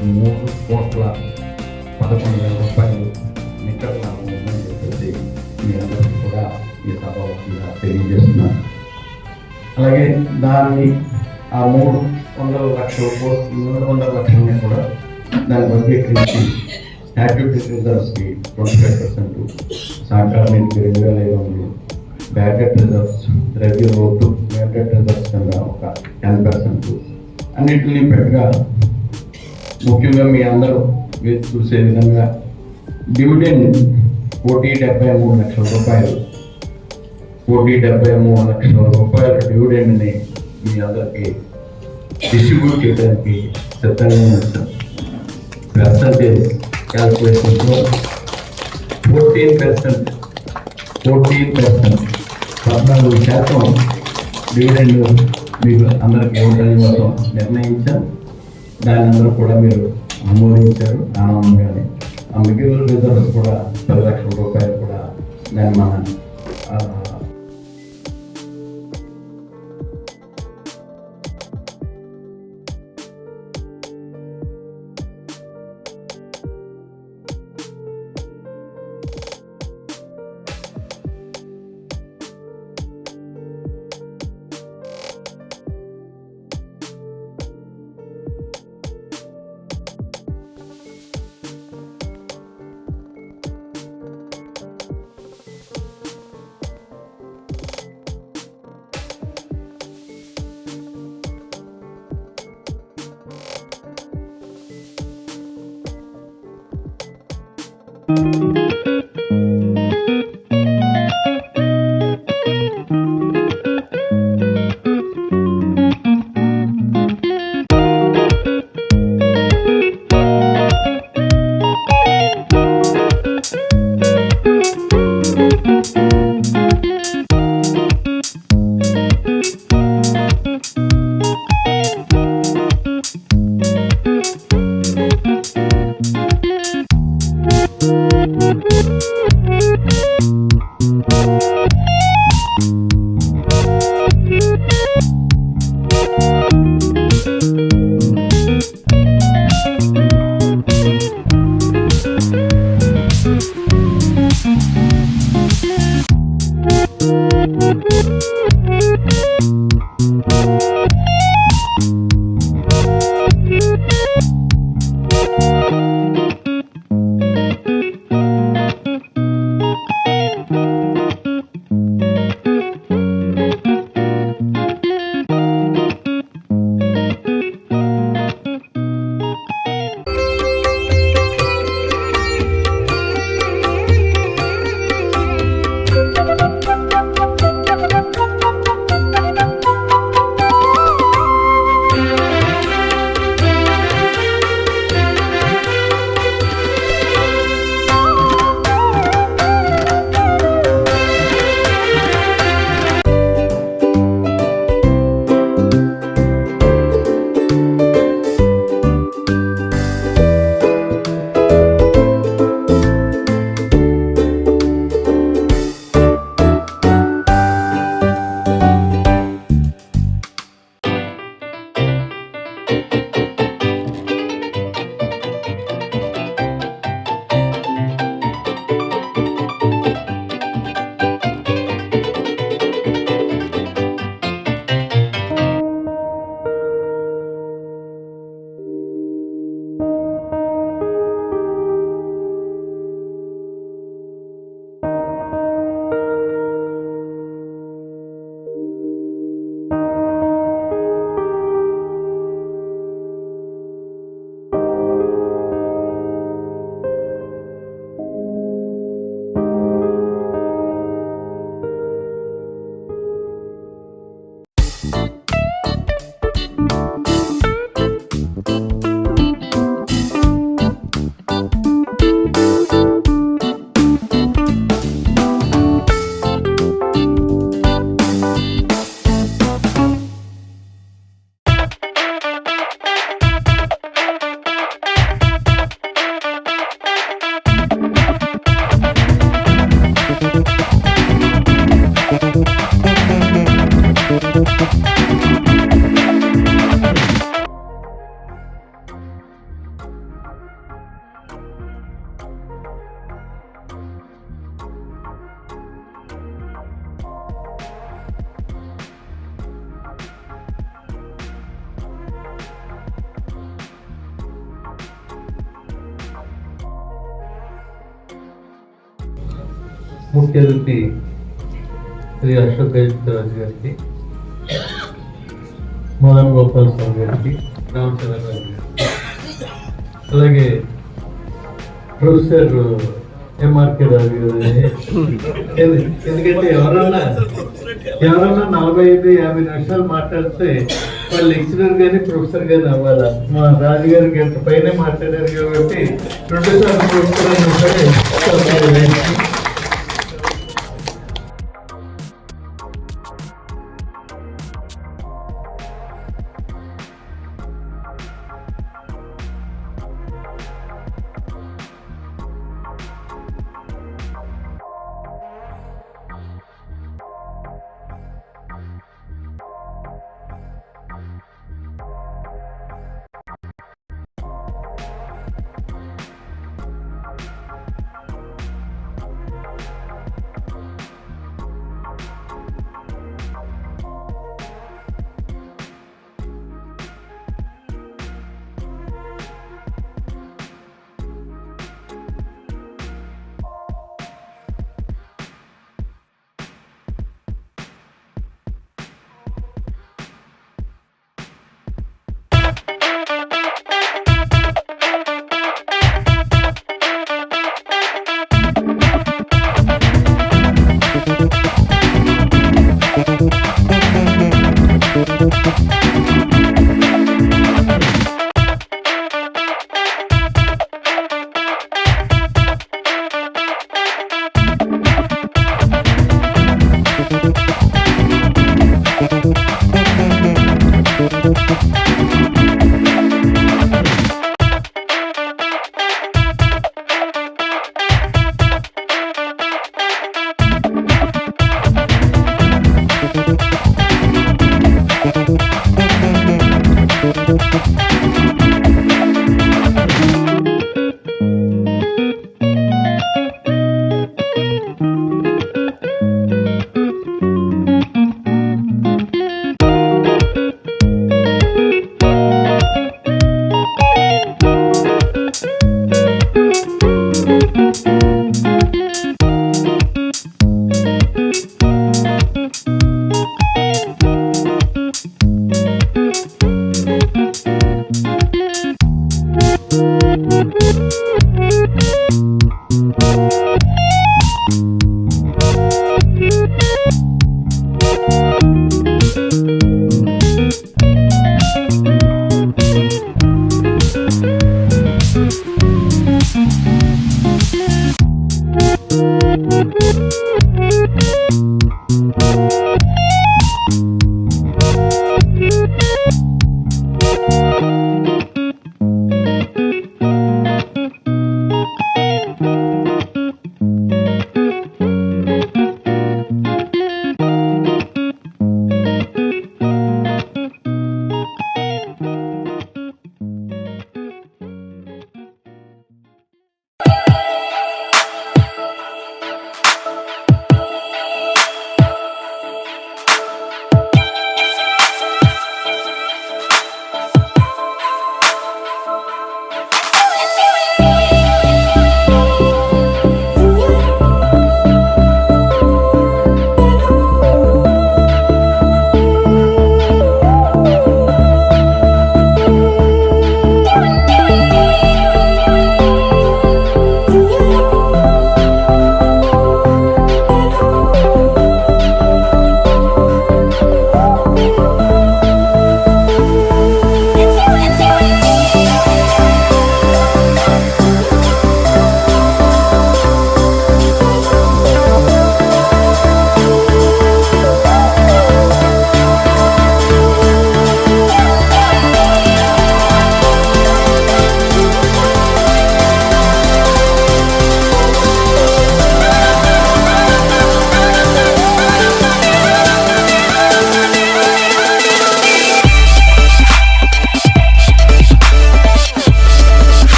3,11,00,000 నికర లాభం ఉందని చెప్పేసి మీ అందరికీ కూడా ఈ సభాముఖంగా తెలియజేస్తున్నాను. అలాగే దాన్ని ఆ 300,00,000 కూడా దాన్ని వర్గీకరించి స్టాట్యూటరీ రిజర్వ్స్కి 25%, సహకార నీటికి 2,500, బ్యాకెట్ రిజర్వ్స్, ద్రవ్య లోటు బ్యాకెట్ రిజర్వ్స్ కింద ఒక 10%, అన్నింటినీ పెట్టగా ముఖ్యంగా మీ అందరూ మీరు చూసే విధంగా డివిడెండ్ 1,73,00,000 1,73,00,000 డివిడెండ్ని మీ అందరికీ డిస్ట్రిబ్యూట్ చేయడానికి సిద్ధంగా ఉన్నాం. పర్సంటేజ్ క్యాల్కులేషన్స్లో 14% 14% డివిడెండ్ మీకు అందరికి ఇవ్వడం కోసం నిర్ణయించాం. దాని అందరూ కూడా మీరు ఆమోదించారు ఆనందంగానే. ఆ మిగిలిన రిజర్వ్స్ కూడా 10,00,000 కూడా దాన్ని మన ముఖ్య అతిథి శ్రీ అశోక్ గజరాజు గారికి, మదన్ గోపాల్ స్వామి గారికి, రామచంద్ర గారికి, అలాగే ప్రొఫెసర్ ఎంఆర్కే రాజు గారు. ఎందుకంటే ఎవరన్నా 45-50 నిమిషాలు మాట్లాడితే వాళ్ళు లెక్చరర్ కానీ ప్రొఫెసర్ కానీ అవ్వాలా. మా రాజుగారి గంట పైనే మాట్లాడారు కాబట్టి 2 సార్లు ప్రొఫెసర్ అయినా సరే.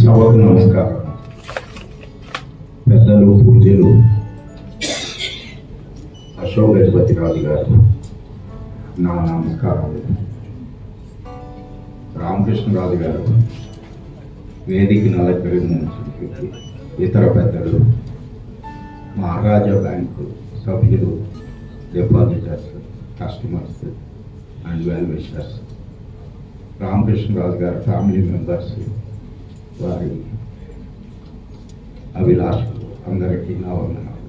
సభకు నమస్కారం. పెద్దలు పూజ్యులు అశోక్ గజపతిరాజు గారు నా నమస్కారాలు. రామకృష్ణరాజు గారు, వేదికను అలంకరించి ఇతర పెద్దలు, మహారాజా బ్యాంకు సభ్యులు, depositors, customers and well wishers, Ramakrishna Raju గారి ఫ్యామిలీ మెంబర్స్, వారి అభిలాషులు అందరికీ నా వందనాలు.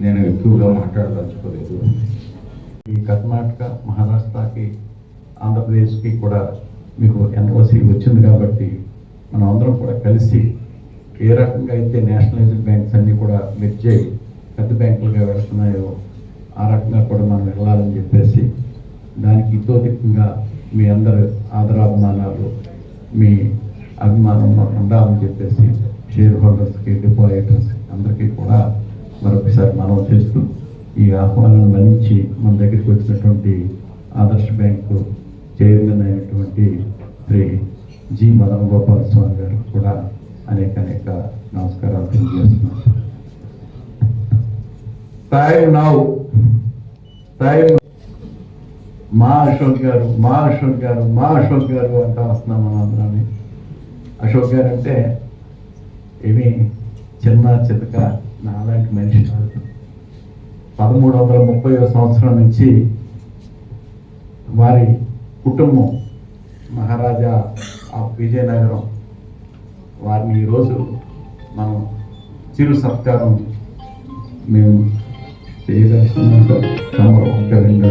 నేను ఎక్కువగా మాట్లాడదలుచుకోలేదు. ఈ కర్ణాటక, మహారాష్ట్రకి, ఆంధ్రప్రదేశ్కి కూడా మీకు ఎన్ఓసి వచ్చింది కాబట్టి మనం అందరం కూడా కలిసి ఏ రకంగా అయితే నేషనలైజ్డ్ బ్యాంక్స్ అన్నీ కూడా మెర్జ్ అయ్యి పెద్ద బ్యాంకులుగా వెళుతున్నాయో ఆ రకంగా కూడా మనం వెళ్ళాలని చెప్పేసి దానికి ఇతోధికంగా మీ అందరి ఆదరాభిమానాలు, మీ అభిమానం ఉండాలని చెప్పేసి షేర్ హోల్డర్స్కి, డిపాజిటర్స్ అందరికీ కూడా మరొకసారి మనం చేస్తూ ఈ ఆహ్వానాన్ని మన్నించి మన దగ్గరికి వచ్చినటువంటి ఆదర్శ బ్యాంకు చైర్మన్ అయినటువంటి శ్రీ జి మదన్ గోపాల స్వామి గారు కూడా అనేక నమస్కారాలు తెలియజేస్తున్నాను. టైం మా అశోక్ గారు అంటూ వస్తున్నాం మనం అందరాన్ని. అశోక్ గారు అంటే ఏమి చిన్న చితక నాలాంటి మనిషి కాదు. 1330వ సంవత్సరం నుంచి వారి కుటుంబం మహారాజా ఆఫ్ విజయనగరం వారిని ఈరోజు మనం చిరు సత్కారం మేము చేయదలుచుకున్నాం సార్. తమరు ఒక్క రెండు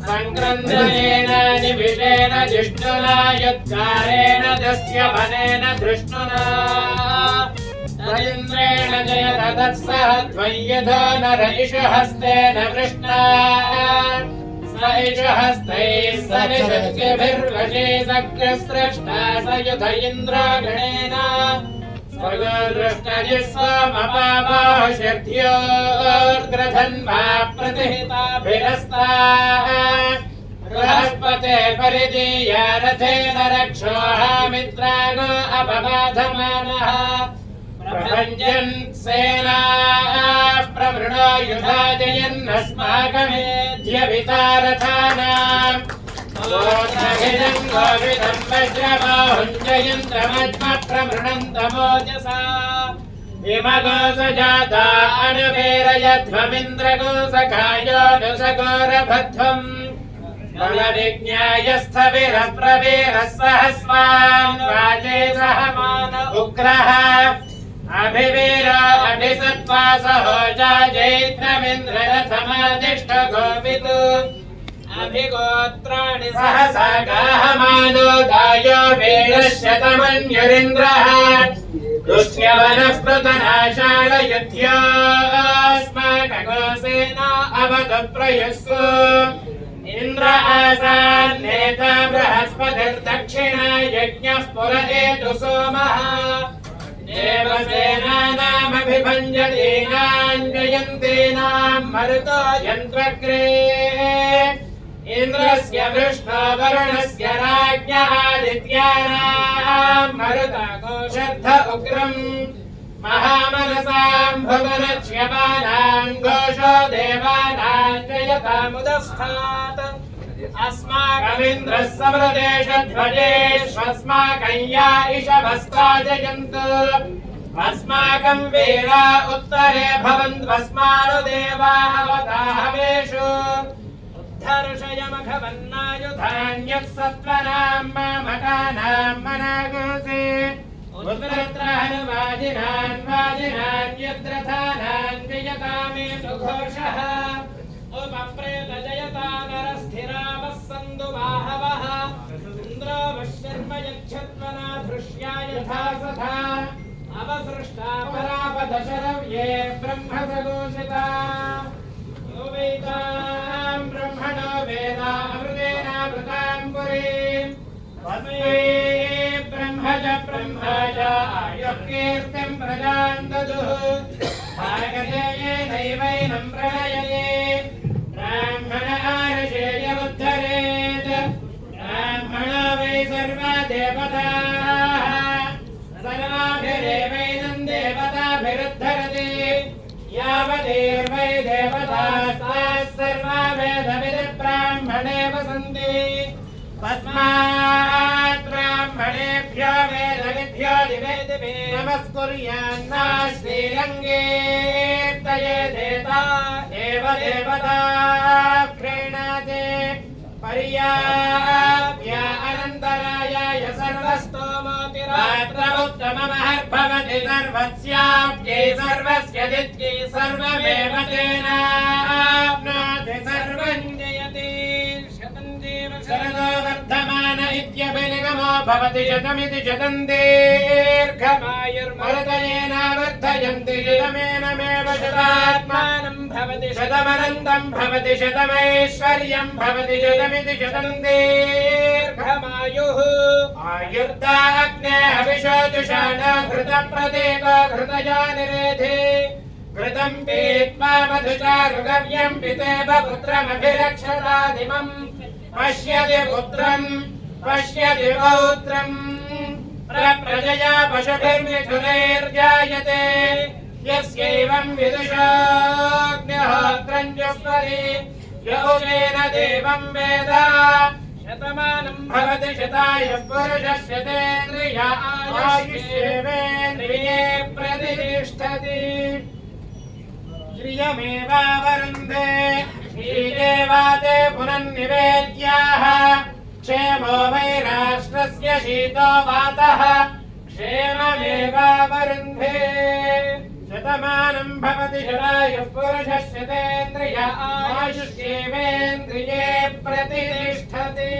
సంక్రందనేన నిమిషేన జిష్ణునా యత్కారేణ దస్య వనేన దృష్ణునా తదింద్రేణ జయత తత్సహ త్వయ్యథో నరైష హస్తేన వృష్ణా సైష హస్తైః సవిశక్తిభిర్వశే సక్రస్రష్టా సయుధ ఇంద్రాగణేన స్వగోదృష్టజిః సోమపామాశక్త్యోర్గ్రధన్వా प्रतिहिताभिरस्ताः बृहस्पते परिदीया रथेन रक्षोहामित्रागो अपबाधमानः प्रभञ्जन् सेनाः प्रवृणो युधाजयन्नस्माकमेध्यभिता रथानाम् गोधभिदम् गोविदम् वज्रबाहुञ्जयन्त्रमज्मप्रमृणन्तमोजसा इमगोसजाता अनुपेरयध्वमिन्द्रगोसखायोऽनुसगोरभध्वम् बलविज्ञायस्थविरप्रवीरः सहस्वान् वाजे सहमान उग्रः अभिवीर अभिसत्त्वा सहोजा जैत्रमिन्द्ररथमादिष्ट गोपित् अभिगोत्राणि सहसा गाहमानो गायो वीरशतमन्युरिन्द्रः कृष्यवनस्पृतनाशाल युध्योऽस्माकगोसेना अवदप्रयुस्सु इन्द्र आसान्नेता बृहस्पतिर्दक्षिण यज्ञः पुरएतु सोमः देवसेनानामभिभञ्जतीनाम् जयन्तीनाम् मरुतो यन्त्रग्रे इन्द्रस्य वृष्णो वरुणस्य राज्ञ आदित्यानाम् मरुताघोषर्ध उग्रम् महामनसाम् भुवनच्यमानाम् घोषो देवानाम् जयतामुदस्थात् अस्माकमिन्द्रः समृदेशध्वजेष्वस्माकं या इषभस्ता जयन्तु अस्माकं वीरा उत्तरे भवन्त्वस्मानुदेवावताहवेषु उद्धर्षयमघवन्नायुधान्यः मामकानां मनागोसे उत्तरत्रहनुवाजिनान् वाजिनान्यद्रथानान् जयतामेतु घोषः उपप्रेत जयता नरस्थिरावः सन्तु बाहवः इन्द्रो वश्यर्म यच्छत्वना धृष्या यथा सथा अवसृष्टा परापदशरव्ये ब्रह्मसघोषिता यो वेदां ब्रह्मणो वेदा अमृतेनावृतां पुरीं तस्मै ब्रह्मज आयुः कीर्तिं प्रजां ददुः भागधेयेनैवैनं प्रणयये ब्राह्मण आर्षेयमुद्धरेत् ब्राह्मणो वै सर्वा देवताः सर्वाभिरेवैनं देवताभिरुद्धरति यावदेर्वै देवतास्ताः सर्वा वेदविदब्राह्मणे वसन्ति तस्मात् ब्राह्मणेभ्यो वेदविभ्यो दिवेदिवे नमस्कुर्यान्ना श्रीरङ्गेर्तये देता एव देवता प्रीणाते पर्याप्य अनन्तरायाय सर्वस्तोमोतिरात्रमुत्तममहर्भवति सर्वस्याप्यै सर्वस्य दित्यै सर्वमेव तेनाप्नोति सर्वं जयति शतं जीव शरदो वर्धमान इत्यभिनिगमो भवति शतमिति शतं दीर्घमायुर्मरुतयेन वर्धयन्ति शतमेनमेव शतात्मानं भवति शतमनन्तं भवति शतमैश्वर्यं भवति शतमिति शतं दीर्घमायुः आयुर्दाग्ने हविषोजुषाण घृतप्रतीको घृतयो निरेधे घृतं पीत्वा मधुचारुगव्यं पितेव पुत्रमभिरक्षतादिमम् पश्यति पुत्रं पश्यति पौत्रं प्रजया पशुभिर्मिथुनैर्जायते यस्यैवं विदुषोऽग्निहोत्रं जुह्वति य उचेन देवं वेद शतमानं भवति शतायुः पुरुषः शतेन्द्रिय आयुष्येवेन्द्रिये प्रतिष्ठति श्रियमेवावरुन्धे श्रीदेवाते पुनन्निवेद्याः क्षेमो वै राष्ट्रस्य शीतो वातः क्षेममेवावरुन्धे शतमानं भवति शतायुः पुरुषः शतेन्द्रिय आयुष्येवेन्द्रिये प्रतिष्ठति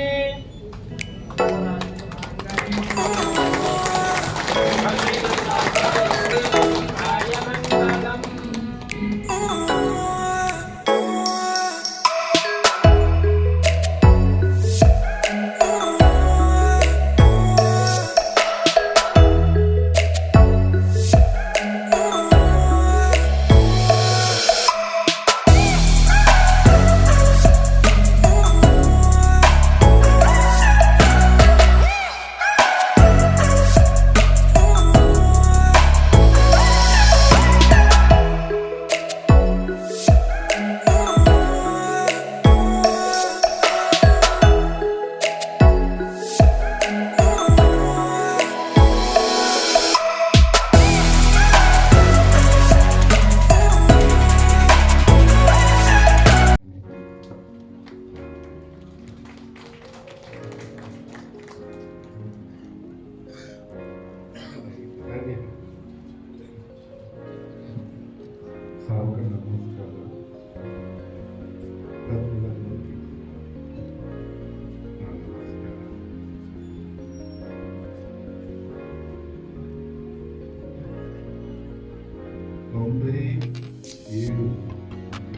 97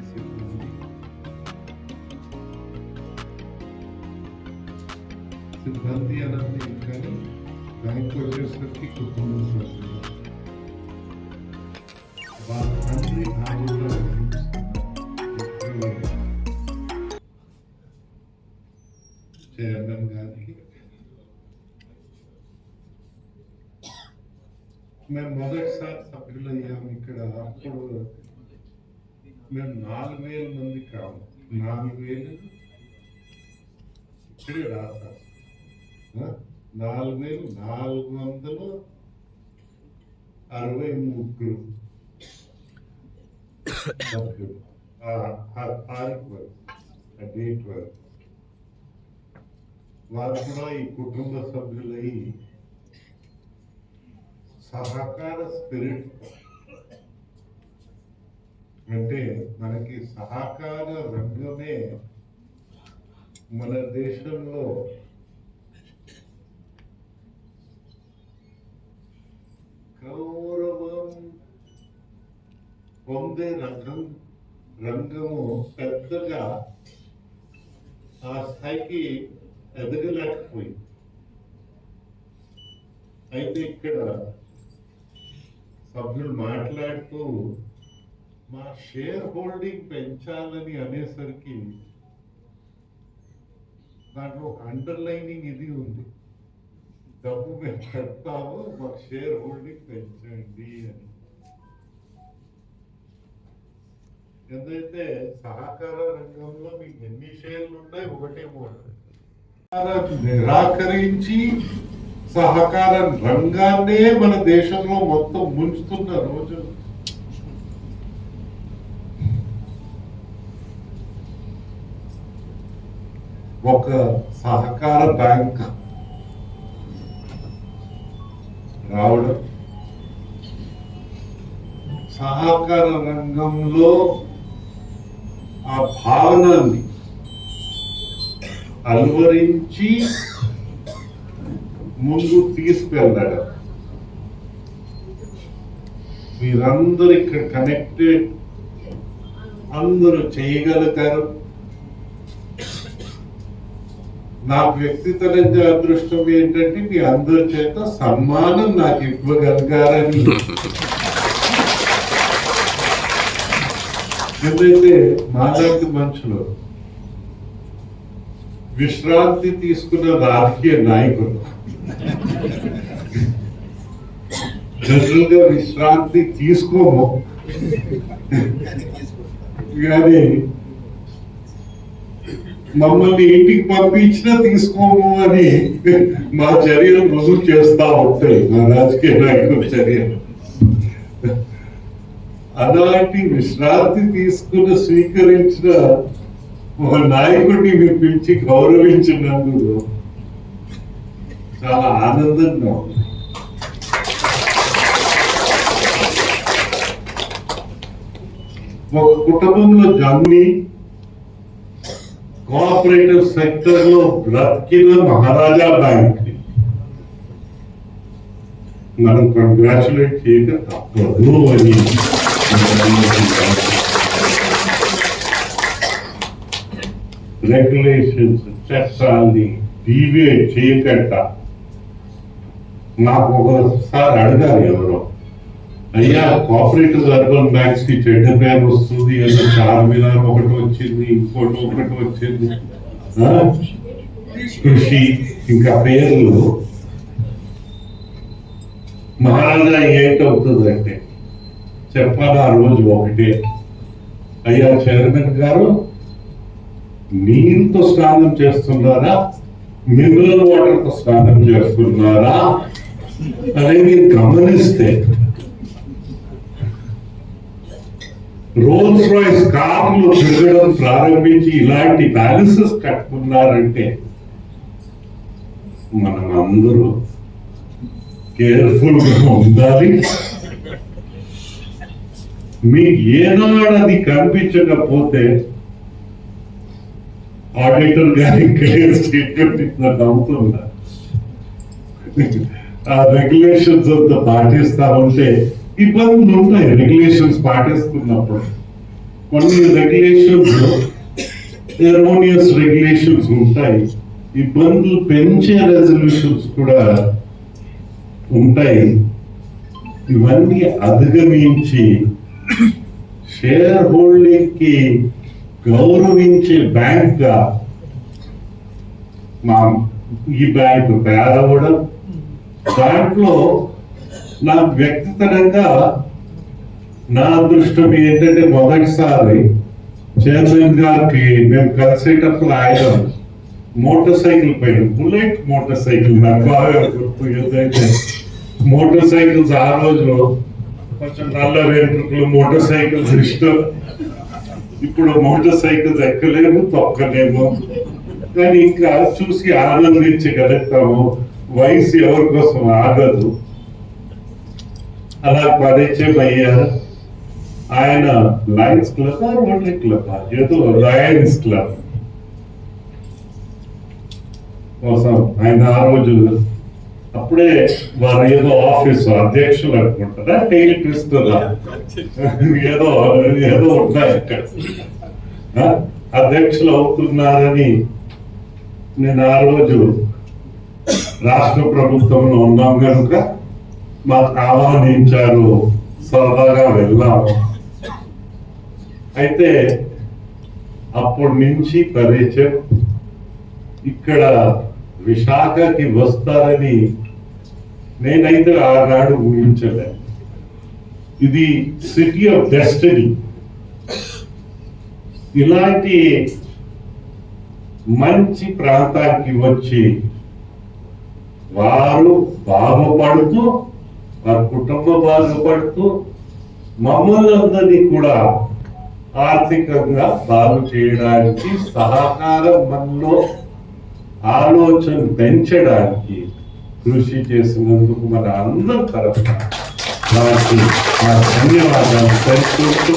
సిబ్బంది, సిబ్బంది అన్నది కానీ బ్యాంక్ వచ్చేసరికి కుటుంబ సభ్యులు వాళ్ళ తండ్రి ఆవుల్లో చైర్మన్ గారికి మేము మొదటిసారి సభ్యులయ్యాము ఇక్కడ. అప్పుడు మేము 4000 మంది కాము, 4000 ఇక్కడే రాశారు, 4463 సభ్యులు ఆ తారీఖు వరకు, ఆ డేట్ వరకు. వారు కూడా ఈ కుటుంబ సభ్యులై సహకార స్పిరిట్ అంటే మనకి సహకార రంగమే మన దేశంలో గౌరవం పొందే రంగము పెద్దగా ఆ స్థాయికి ఎదగలేకపోయింది. అయితే ఇక్కడ సభ్యులు మాట్లాడుతూ మా షేర్ హోల్డింగ్ పెంచాలని అనేసరికి దాంట్లో ఒక అండర్లైనింగ్ ఇది ఉంది, డబ్బు మేము కడతాము, మాకు షేర్ హోల్డింగ్ పెంచండి అని. ఎందైతే సహకార రంగంలో మీకు ఎన్ని షేర్లు ఉన్నాయి? 1 నిరాకరించి సహకార రంగాన్నే మన దేశంలో మొత్తం ముంచుతున్న రోజు. ఒక సహకార బ్యాంక్ రావడం, సహకార రంగంలో ఆ భావనాన్ని అలవరించి ముందు తీసుకెళ్ళడం. మీరందరూ ఇక్కడ కనెక్టెడ్, అందరూ చేయగలుగుతారు. నాకు వ్యక్తిగతంగా అదృష్టం ఏంటంటే మీ అందరి చేత సన్మానం నాకు ఇవ్వగలిగారని. ఎందుకంటే మాలాంటి మనుషులు విశ్రాంతి తీసుకున్న రాజకీయ నాయకులు జనరల్గా విశ్రాంతి తీసుకోము, కానీ మమ్మల్ని ఇంటికి పంపించినా తీసుకోము అని మా చర్యలు రుజువు చేస్తా ఉంటాయి, మా రాజకీయ నాయకుల చర్యలు. అలాంటి విశ్రాంతి తీసుకుని స్వీకరించిన ఒక నాయకుడిని మీరు పిలిచి గౌరవించినందుకు చాలా ఆనందంగా ఉంది. ఒక కుటుంబంలో జమ్మి కోఆపరేటివ్ సెక్టర్ లో బ్రతికిన మహారాజా బ్యాంక్ మనం కంగ్రాచులేట్ చేయక తప్పదు అని. రెగ్యులేషన్స్, చట్టాన్ని డీవియేట్ చేయకుండా నాకు ఒకసారి అడగాలి ఎవరో, అయ్యా కోఆపరేటివ్ అర్బన్ బ్యాంక్స్ కి చెడ్డ పేరు వస్తుంది, ఏదో చార్మినార్ ఒకటి వచ్చింది, ఇంకోటి ఒకటి వచ్చింది, కృషి ఇంకా పేర్లు. మహారాజా ఏంటవుతుందంటే చెప్పాలి ఆ రోజు ఒకటే, అయ్యా చైర్మన్ గారు నీరుతో స్నానం చేస్తున్నారా, మినరల్ వాటర్ తో స్నానం చేస్తున్నారా అనేది మీరు గమనిస్తే, రోల్స్ రాయ్స్ కార్లు తిరగడం ప్రారంభించి ఇలాంటి బ్యాలెన్సెస్ కట్టుకున్నారంటే మనం అందరూ కేర్ఫుల్ గా ఉండాలి. మీకు ఏనాడు అది కనిపించకపోతే ఆడిటర్ గారి క్లియర్ స్టేట్మెంట్ అవుతుందా, ఆ రెగ్యులేషన్స్ అంతా పాటిస్తా ఉంటే ఇబ్బందులు ఉంటాయి రెగ్యులేషన్స్ పాటిస్తున్నప్పుడు. కొన్ని రెగ్యులేషన్స్ ఎర్మోనియస్ రెగ్యులేషన్స్ ఉంటాయి, ఇబ్బందులు పెంచే రెజల్యూషన్స్ కూడా ఉంటాయి. ఇవన్నీ అధిగమించి షేర్ హోల్డింగ్ కి గౌరవించే బ్యాంక్ గా ఈ బ్యాంక్ తయారవ్వడం, దాంట్లో నా వ్యక్తిగతంగా నా అదృష్టం ఏంటంటే మొదటిసారి చైర్మన్ గారికి మేము కలిసేటప్పుడు ఆయన మోటార్ సైకిల్ పైన బుల్లెట్ మోటార్ సైకిల్ నాకు బాగా గుర్తు. ఏదైతే మోటార్ సైకిల్స్ ఆ రోజులో కొంచెం నల్ల వెంట్రుకలు మోటార్ సైకిల్స్ ఇష్టం. ఇప్పుడు మోటార్ సైకిల్స్ ఎక్కలేము, తొక్కలేము, కానీ ఇంకా చూసి ఆనందించగలుగుతాము. వయసు ఎవరి కోసం ఆగదు. అలా పరిచయం అయ్యారు. ఆయన లయన్స్ క్లబ్ రోటరీ క్లబ్ ఏదో లయన్స్ క్లబ్ కోసం ఆయన ఆ రోజు అప్పుడే వారు ఏదో ఆఫీసు అధ్యక్షులు అనుకుంటారా, టైల్ క్రిస్తులా ఏదో ఏదో ఉన్నాయి ఇక్కడ అధ్యక్షులు అవుతున్నారని నేను ఆ రోజు రాష్ట్ర ప్రభుత్వంలో ఉన్నాం కనుక మాకు ఆహ్వానించారు, సరదాగా వెళ్ళాము. అయితే అప్పటి నుంచి పరిచయం. ఇక్కడ విశాఖకి వస్తారని నేనైతే ఆనాడు ఊహించలేదు. ఇది సిటీ ఆఫ్ డెస్టినీ. ఇలాంటి మంచి ప్రాంతానికి వచ్చి వారు బాగుపడుతూ, వారి కుటుంబం బాగుపడుతూ, మమ్మల్ని అందరినీ కూడా ఆర్థికంగా బాగు చేయడానికి, సహకారం మనలో ఆలోచన పెంచడానికి కృషి చేసినందుకు మన అందరి తరఫున వారికి నా ధన్యవాదాలు తెలుపుతూ,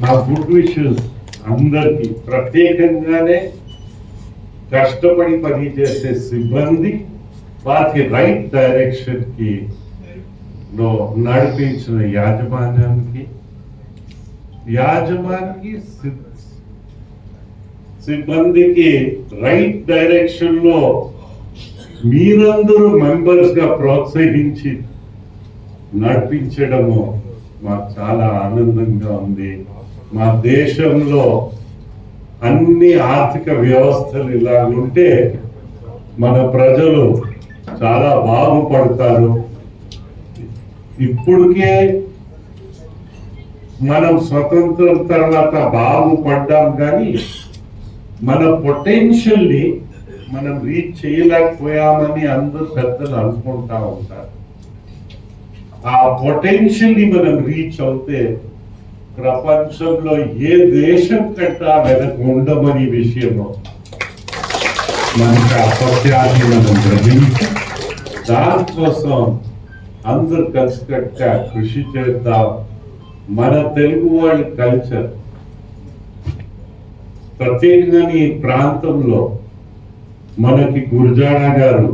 నా గుడ్ విషెస్ అందరికీ, ప్రత్యేకంగానే కష్టపడి పనిచేసే సిబ్బంది, వారికి రైట్ డైరెక్షన్ కి నడిపించిన యాజమాన్యానికి సిబ్బందికి రైట్ డైరెక్షన్ లో మీరందరూ మెంబర్స్ గా ప్రోత్సహించి నడిపించడము మాకు చాలా ఆనందంగా ఉంది. మా దేశంలో అన్ని ఆర్థిక వ్యవస్థలు ఇలా ఉంటే మన ప్రజలు చాలా బాగుపడతారు. ఇప్పటికే మనం స్వతంత్రం తర్వాత బాగుపడ్డాం, కానీ మన పొటెన్షియల్ని మనం రీచ్ చేయలేకపోయామని అందరూ పెద్దలు అనుకుంటా ఉంటారు. ఆ పొటెన్షియల్ని మనం రీచ్ అవుతే ప్రపంచంలో ఏ దేశం కంటా వెనక ఉండమని విషయము మనకి ఆ సత్యాన్ని మనం గ్రహించి దానికోసం అందరు కలిసికట్టుగా కృషి చేద్దాం. మన తెలుగు వాళ్ళ కల్చర్ ప్రత్యేకంగా ఈ ప్రాంతంలో మనకి గురజాడ గారు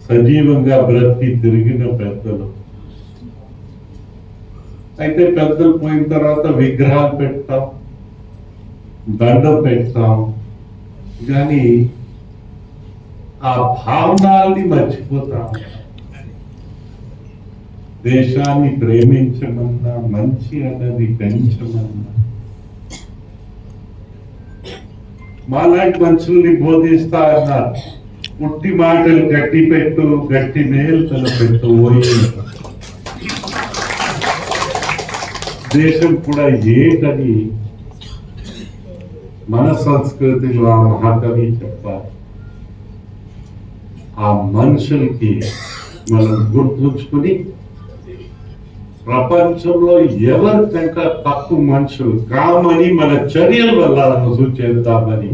సజీవంగా బ్రతికి తిరిగిన పెద్దలు. అయితే పెద్దలు పోయిన తర్వాత విగ్రహాలు పెడతాం, దండం పెడతాం, కానీ ఆ భావనాల్ని మర్చిపోతాం. దేశాన్ని ప్రేమించమన్నా, మంచి అన్నది పెంచమన్నా మాలాంటి మనుషుల్ని బోధిస్తా అన్నారు. పుట్టి మాటలు గట్టి పెట్టు, గట్టి మేలు తలపెట్టు పోయి. దేశం కూడా ఏటని మన సంస్కృతిలో ఆ మహాకవి చెప్పాలి. ఆ మనుషులకి మనం గుర్తుంచుకుని ప్రపంచంలో ఎవరికంటే తక్కువ మనుషులు కామని మన చర్యల వల్ల రుజువు చేద్దామని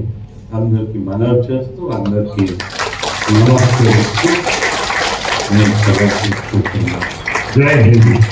అందరికి మనవి చేస్తూ అందరికీ నమస్కరిస్తూ నేను సెలవు తీసుకుంటున్నాను. జై హింద్.